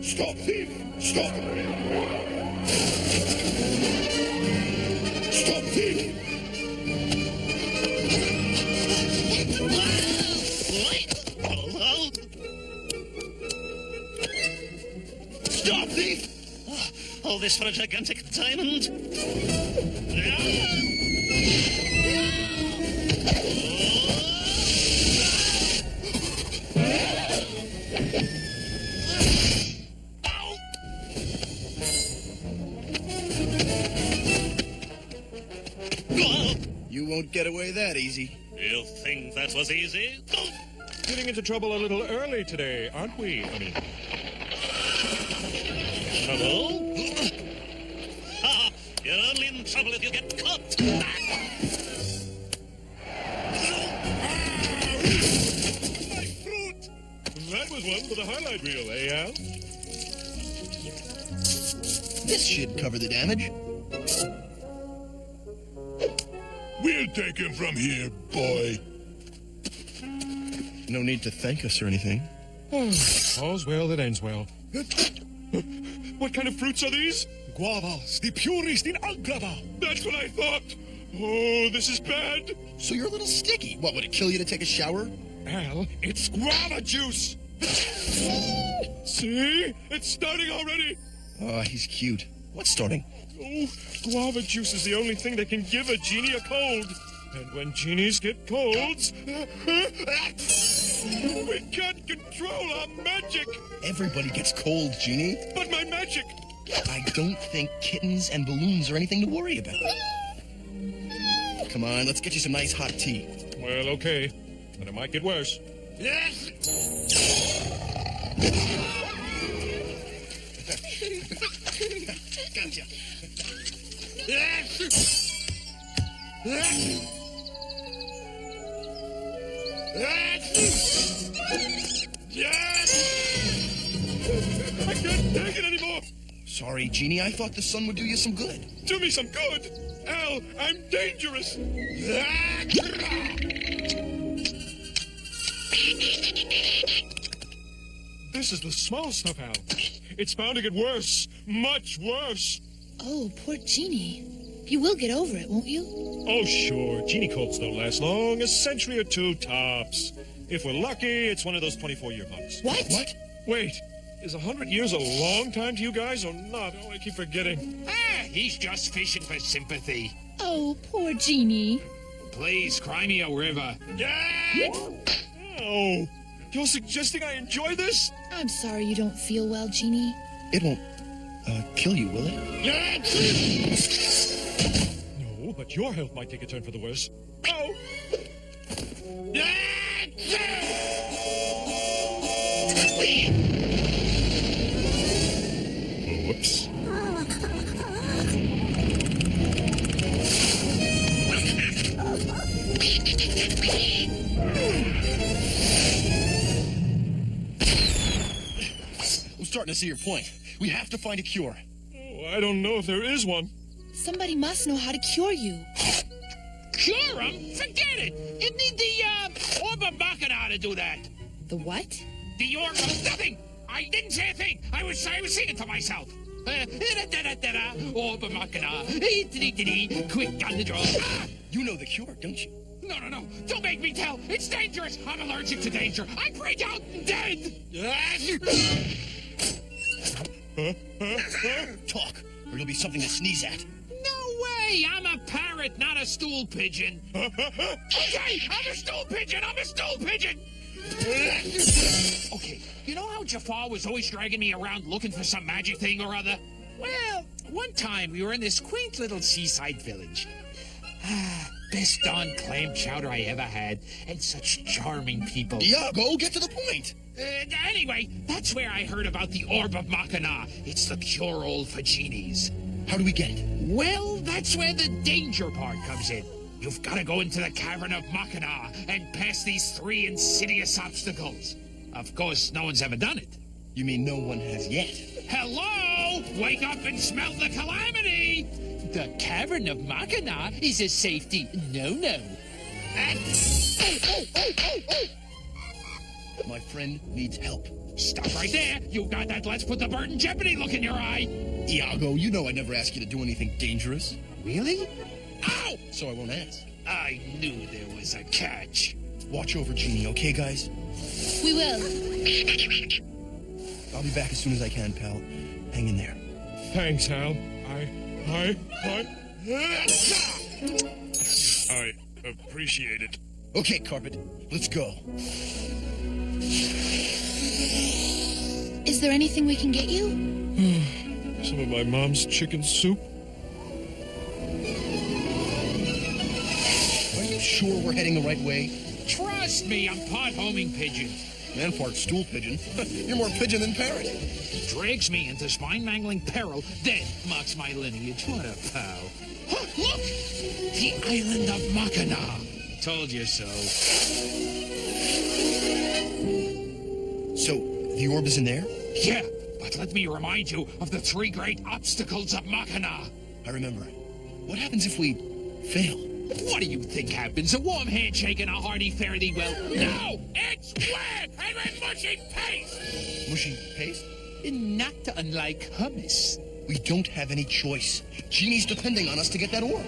Stop, thief! Stop! Stop, thief! Stop, thief! All this for a gigantic diamond. You won't get away that easy. You think that was easy? Getting into trouble a little early today, aren't we, honey? Trouble? You're only in trouble if you get caught. My fruit! That was one for the highlight reel, eh, Al? This should cover the damage. We'll take him from here, boy. No need to thank us or anything. All's well that ends well. What kind of fruits are these? Guavas, the purest in Agrava. That's what I thought. Oh, this is bad. So you're a little sticky. What, would it kill you to take a shower? Al, it's guava juice. See? It's starting already. Oh, he's cute. What's starting? Oh, guava juice is the only thing that can give a genie a cold. And when genies get colds, we can't control our magic. Everybody gets cold, Genie. But my magic. I don't think kittens and balloons are anything to worry about. Come on, let's get you some nice hot tea. Well, okay. But it might get worse. Yes! Gotcha. Yes! Yes! Yes! I can't take it anymore. Sorry, Genie. I thought the sun would do you some good. Do me some good. Al, I'm dangerous. This is the small stuff, Al. It's bound to get worse. Much worse. Oh, poor Genie. You will get over it, won't you? Oh, sure. Genie colds don't last long. A century or two tops. If we're lucky, it's one of those 24-year bugs. What? Wait. Is 100 years a long time to you guys or not? Oh, I keep forgetting. He's just fishing for sympathy. Oh, poor Genie. Please, cry me a river. Oh, you're suggesting I enjoy this? I'm sorry you don't feel well, Genie. It won't, kill you, will it? No, but your health might take a turn for the worse. Oh! Whoops. I'm starting to see your point. We have to find a cure. Oh, I don't know if there is one. Somebody must know how to cure you. Cure him? Forget it. You need the, Orb of Machina to do that. The what? The Orb of nothing. I didn't say a thing. I was singing to myself. Orb of Machina. Quick on the draw. You know the cure, don't you? No. Don't make me tell. It's dangerous. I'm allergic to danger. I break out dead. Talk, or you'll be something to sneeze at. No way. I'm a parrot, not a stool pigeon. Okay, I'm a stool pigeon. Okay, you know how Jafar was always dragging me around looking for some magic thing or other? Well, one time we were in this quaint little seaside village. Best darn clam chowder I ever had, and such charming people. Yeah, go get to the point. Anyway, that's where I heard about the Orb of Machina. It's the cure-all for genies. How do we get it? Well, that's where the danger part comes in. You've got to go into the cavern of Machina and pass these 3 insidious obstacles. Of course, no one's ever done it. You mean no one has yet? Hello? Wake up and smell the calamity! The cavern of Machina is a safety no-no. that my friend needs help. Stop right there. You got that let's put the bird in jeopardy look in your eye. Iago, you know I never ask you to do anything dangerous. Really? Ow! So I won't ask. I knew there was a catch. Watch over Genie, okay, guys? We will. I'll be back as soon as I can, pal. Hang in there. Thanks, Hal. I appreciate it. Okay, Carpet, let's go. Is there anything we can get you? Some of my mom's chicken soup. Are you sure we're heading the right way? Trust me, I'm part homing pigeon. And part stool pigeon. You're more pigeon than parrot. Drags me into spine-mangling peril, then mocks my lineage. What a pal. Huh, look! The island of Mackinac. Told you so. So, the orb is in there? Yeah, but let me remind you of the 3 great obstacles of Mackinac. I remember. What happens if we fail? What do you think happens? A warm handshake and a hearty fare-thee-well? No! It's wet and with mushy paste! Mushy paste? Not unlike hummus. We don't have any choice. Genie's depending on us to get that orb.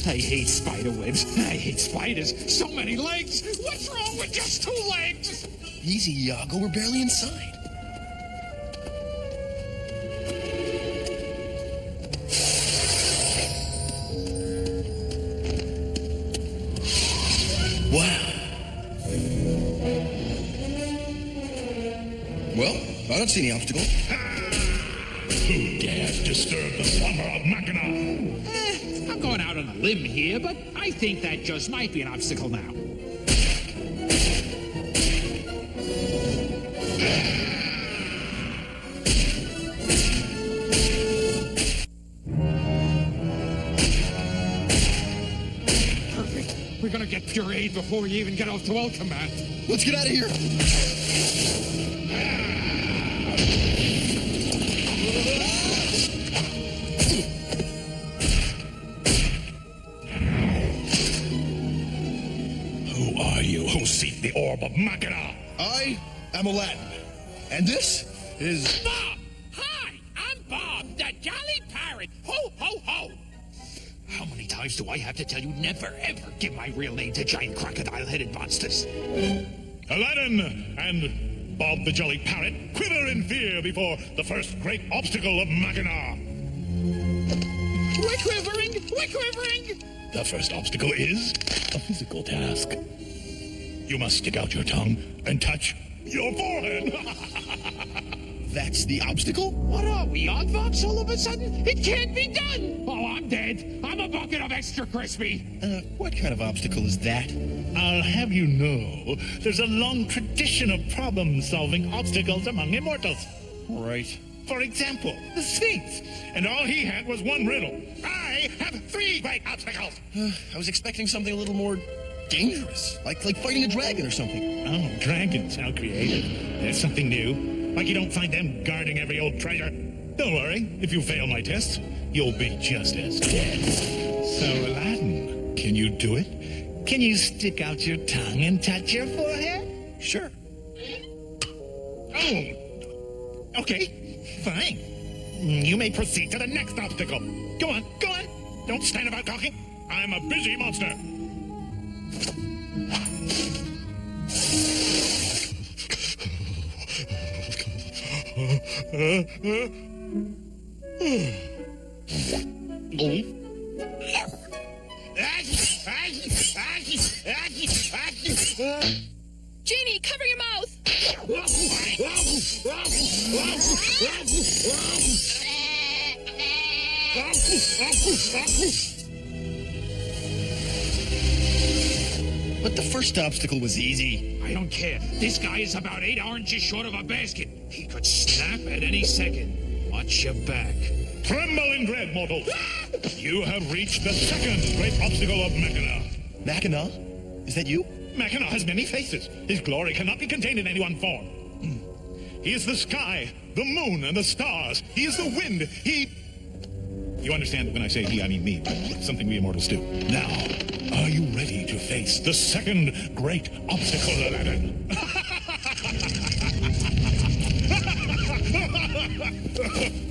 I hate spider webs. I hate spiders. So many legs. What's wrong with just 2 legs? Easy, Iago. We're barely inside. Wow. Well, I don't see any obstacle. Who dares disturb the slumber of Mackinac? I'm going out on a limb here, but I think that just might be an obstacle now. Perfect. We're gonna get pureed before we even get off to welcome mat. Let's get out of here. Who are you who seek the orb of Mackinac? I am Aladdin. And this is... Bob! Hi! I'm Bob, the Jolly Parrot. Ho, ho, ho! How many times do I have to tell you never, ever give my real name to giant crocodile-headed monsters? Aladdin and Bob the Jolly Parrot quiver in fear before the first great obstacle of Mackinac. We're quivering! We're quivering! The first obstacle is a physical task. You must stick out your tongue and touch your forehead. That's the obstacle? What are we, Oddvox all of a sudden? It can't be done! Oh, I'm dead. I'm a bucket of extra crispy. What kind of obstacle is that? I'll have you know, there's a long tradition of problem-solving obstacles among immortals. Right. For example, the Sphinx. And all he had was one riddle. I have 3 great obstacles. I was expecting something a little more dangerous. Like fighting a dragon or something. Oh, dragons, how creative. There's something new. Like you don't find them guarding every old treasure. Don't worry, if you fail my tests, you'll be just as dead. So, Aladdin, can you do it? Can you stick out your tongue and touch your forehead? Sure. Oh, okay, fine. You may proceed to the next obstacle. Go on, go on. Don't stand about talking. I'm a busy monster. Genie, cover your mouth! But the first obstacle was easy. I don't care. This guy is about 8 oranges short of a basket. He could snap at any second. Watch your back. Tremble in dread, mortal. You have reached the second great obstacle of Mackinac. Mackinac? Is that you? Mackinac has many faces. His glory cannot be contained in any one form. He is the sky, the moon, and the stars. He is the wind. He... You understand when I say he, I mean me. Something we immortals do. Now, are you ready to face the second great obstacle, Aladdin?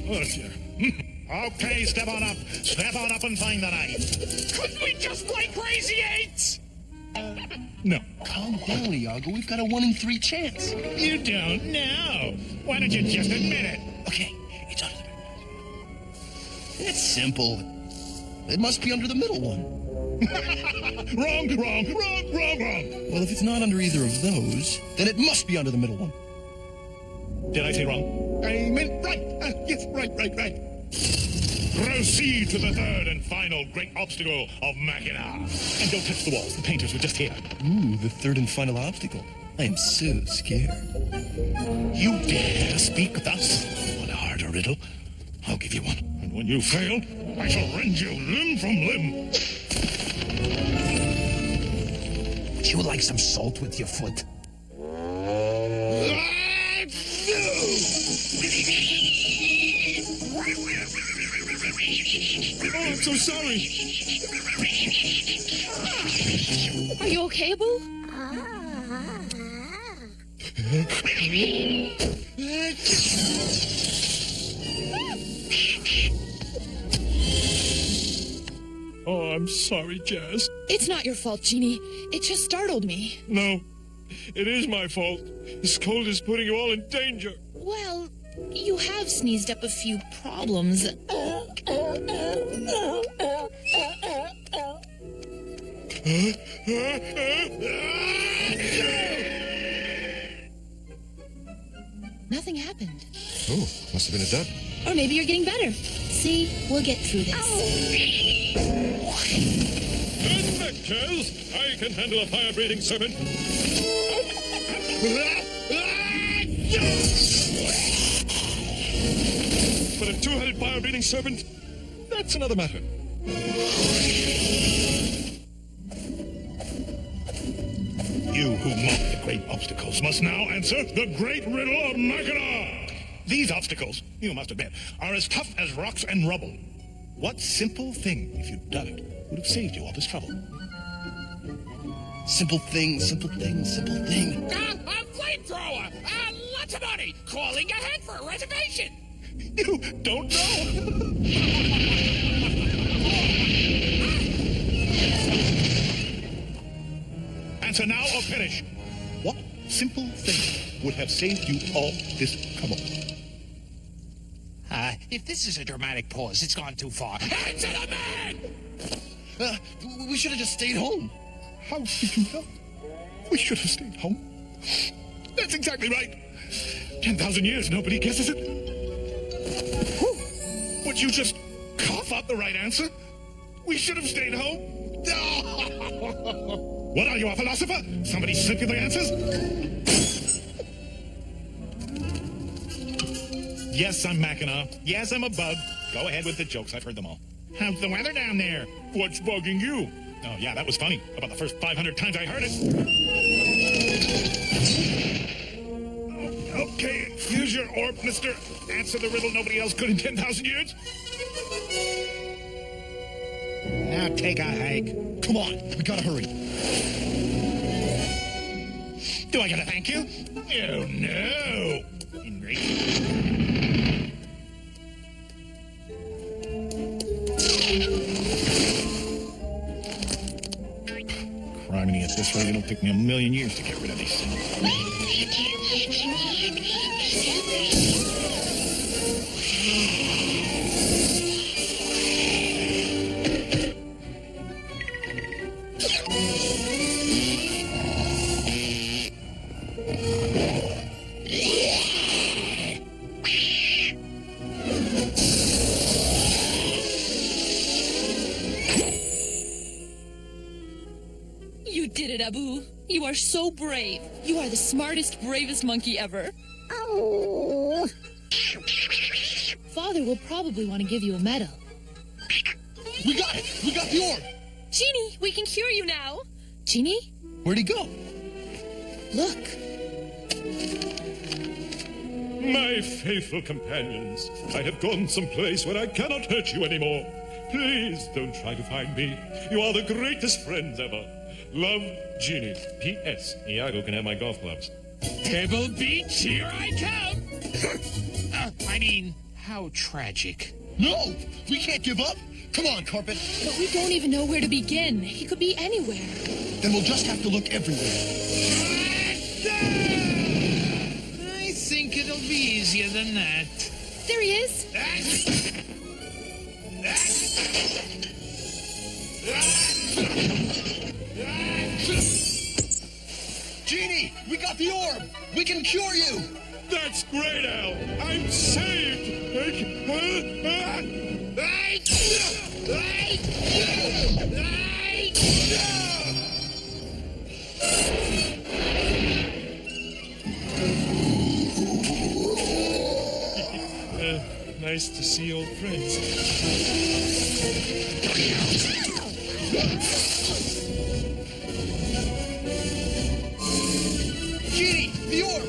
Oh, dear. Okay, step on up. Step on up and find the knife. Couldn't we just play Crazy Eights? No. Calm down, Iago. We've got a 1 in 3 chance. You don't know. Why don't you just admit it? Okay, it's under the middle. It's simple. It must be under the middle one. Wrong. Well, if it's not under either of those, then it must be under the middle one. Did I say wrong? I meant right. Yes, right. Proceed to the third and final great obstacle of Mackinac. And don't touch the walls. The painters were just here. Ooh, the third and final obstacle. I am so scared. You dare speak thus? Want a harder riddle? I'll give you one. And when you fail, I shall rend you limb from limb. Would you like some salt with your foot? Oh, I'm so sorry. Are you okay, Abu? Oh, I'm sorry, Jazz. It's not your fault, Genie. It just startled me. No, it is my fault. This cold is putting you all in danger. Well, you have sneezed up a few problems. Nothing happened. Oh, must have been a dud. Or maybe you're getting better. See, we'll get through this. Turn back, Jazz. I can handle a fire-breathing serpent. But a two-headed fire-breathing serpent, that's another matter. You who mock the great obstacles must now answer the great riddle of Mackinac. These obstacles, you must admit, are as tough as rocks and rubble. What simple thing, if you'd done it, would have saved you all this trouble? Simple thing. A flamethrower! Lots of money! Calling ahead for a reservation! You don't know. Answer now or perish. What simple thing would have saved you all this trouble? If this is a dramatic pause, it's gone too far. Answer the man! We should have just stayed home. How did you know? We should have stayed home. That's exactly right. 10,000 years, nobody guesses it. Whew. Would you just cough out the right answer? We should have stayed home. What are you, a philosopher? Somebody slip you the answers? Yes, I'm Mackinac. Yes, I'm a bug. Go ahead with the jokes. I've heard them all. How's the weather down there? What's bugging you? Oh, yeah, that was funny. About the first 500 times I heard it. Okay, use your orb, mister. Answer the riddle nobody else could in 10,000 years. Now take a hike. Come on, we gotta hurry. Do I gotta thank you? Oh, no. Criminy, at this rate, it'll take me a million years to get rid of these things. You did it, Abu. You are so brave. You are the smartest, bravest monkey ever. Oh. Father will probably want to give you a medal. We got it! We got the orb! Genie, we can cure you now. Genie? Where'd he go? Look. My faithful companions, I have gone someplace where I cannot hurt you anymore. Please don't try to find me. You are the greatest friends ever. Love, Jeannie. P.S. Iago can have my golf clubs. Pebble Beach, here I come. How tragic. No, we can't give up. Come on, Carpet. But we don't even know where to begin. He could be anywhere. Then we'll just have to look everywhere. I think it'll be easier than that. There he is. Genie, we got the orb. We can cure you. That's great, Al. I'm saved. Nice to see old friends. Genie, the orb.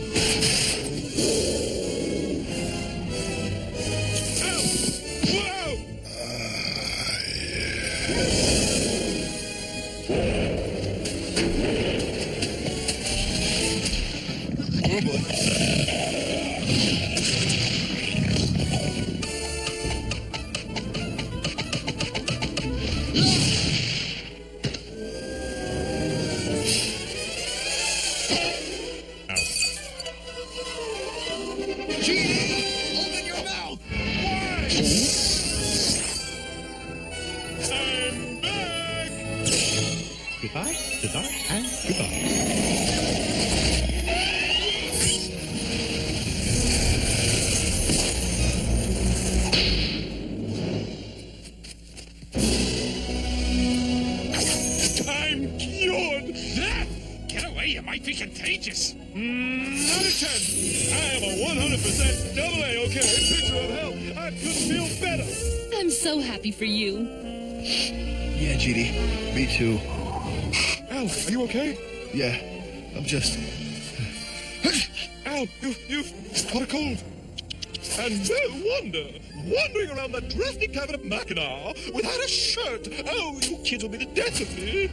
Oh boy. Genie, open your mouth. I'm back. Goodbye, goodbye, and goodbye. I'm cured. Get away, you might be contagious. Out of 10. I am a 100% AA okay picture of health. I couldn't feel better. I'm so happy for you. Yeah, Genie, me too. Al, are you okay? Yeah, I'm just... Al, you've got a cold. And no wonder, wandering around that drafty cabin of Mackinac without a shirt. Oh, you kids will be the death of me.